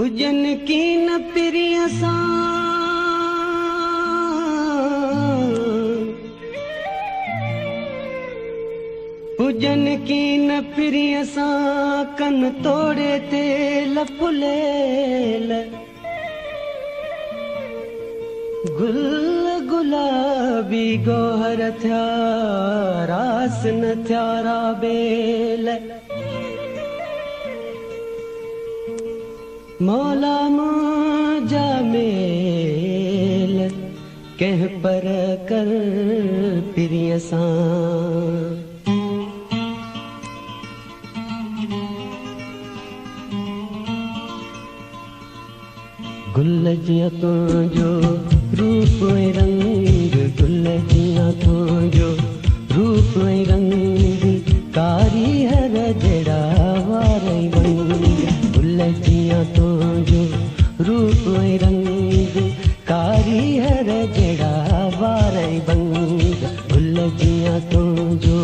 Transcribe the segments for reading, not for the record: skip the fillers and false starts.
Heusen की न प्रिय सां हुजन की न प्रिय सां कन तोड़े ते लफुलेल गुल गुलाबी गोहर थिया रास न थिया राबेल मौला मुंहिंजा मेल कंहिं पर कर प्रिय सां गुल जिया तुंहिंजो रूप ऐं रंग गुल जिया तुंहिंजो रूप ऐं रंग कारी हर जड़ा वार गुल जिया तुंहिंजो रूप ऐं रंग कारी हर जड़ा वार बंग गुल जिया तुंहिंजो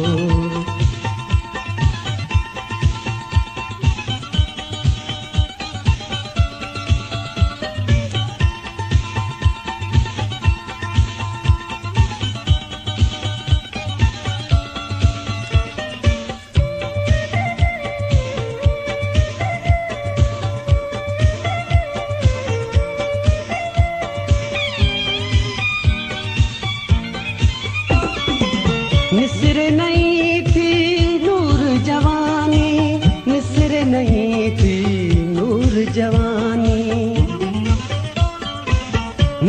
निसर नहीं थी नूर जवानी निसर नहीं थी नूर जवानी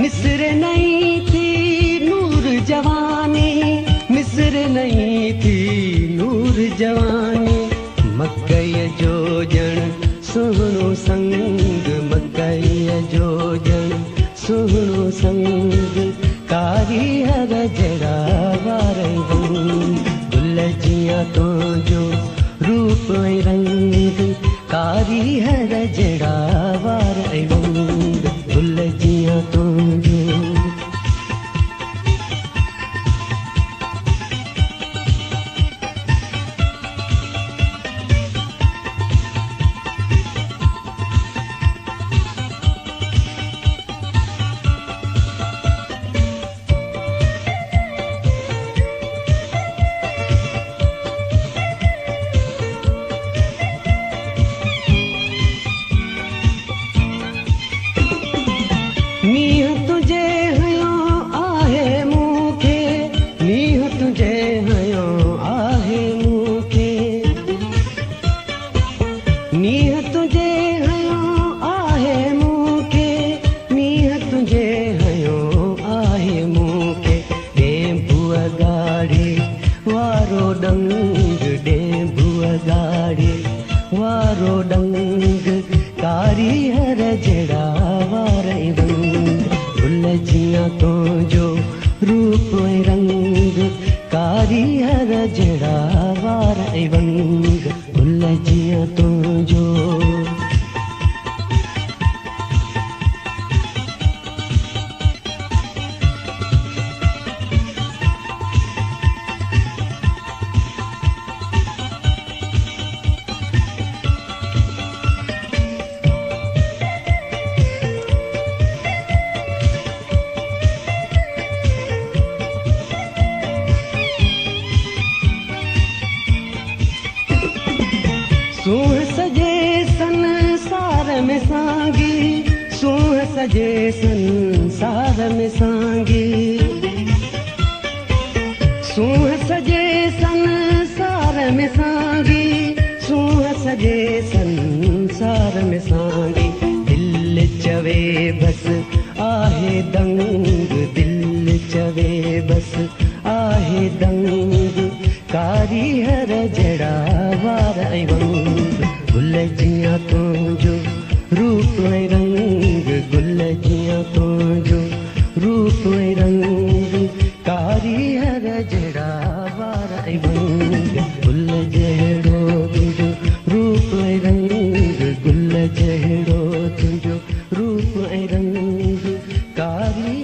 निसर नहीं थी नूर जवानी निसर नहीं थी नूर जवानी मकई जो जण सुहिणो संग मकई जो जण सुहिणो संग कारी हर जड़ा वार गुल जिया तुंहिंजो रूप ऐं रंग कारी हर जड़ा वार गुल जिया तुंहिंजो मींहं तुझे हयो आहे मूंखे मींहं तुझे हयो आहे मूंखे मींहं तुझे हयो आहे मूंखे मींहं तुझे हयो आहे मूंखे डेंबूअ गाड़ी वारो डंग डेंबूअ गाड़ी वारो डंग कारी हर जड़ा वार गुल जिया तुंहिंजो रूप ऐं रंग कारी हर जड़ा वार गुल जिया तुंहिंजो सूंह सजे संसार में सांगी सूंह सजे संसार में सांगी सूंह सजे संसार में सांगी सूंह सजे संसार में सांगी दिल चवे बस आहे दंग दिल चवे बस आहे दंग कारी हर जड़ा वार गुल जिया तुंहिंजो रूप ऐं रंग गुल जिया तुंहिंजो रूप ऐं रंग कारी हर जड़ा वार गुल जहिड़ो तुंहिंजो रूप ऐं रंग गुल जहिड़ो तुंहिंजो रूप ऐं रंग कारी